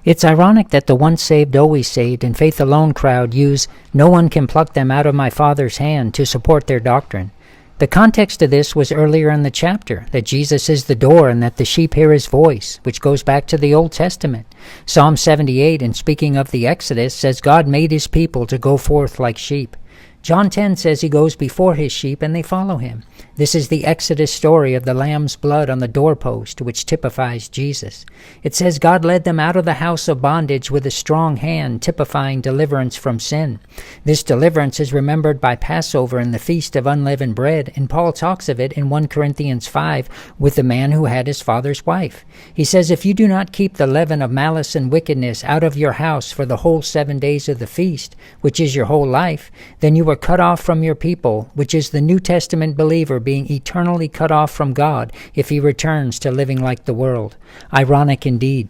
It's ironic that the once saved, always saved, and faith alone crowd use "no one can pluck them out of my Father's hand" to support their doctrine. The context of this was earlier in the chapter, that Jesus is the door and that the sheep hear his voice, which goes back to the Old Testament. Psalm 78, in speaking of the Exodus, says God made his people to go forth like sheep. John 10 says he goes before his sheep and they follow him. This is the Exodus story of the lamb's blood on the doorpost, which typifies Jesus. It says God led them out of the house of bondage with a strong hand, typifying deliverance from sin. This deliverance is remembered by Passover and the Feast of Unleavened Bread, and Paul talks of it in 1 Corinthians 5 with the man who had his father's wife. He says, "If you do not keep the leaven of malice and wickedness out of your house for the whole 7 days of the feast, which is your whole life, then you were cut off from your people," which is the New Testament believer being eternally cut off from God if he returns to living like the world. Ironic indeed.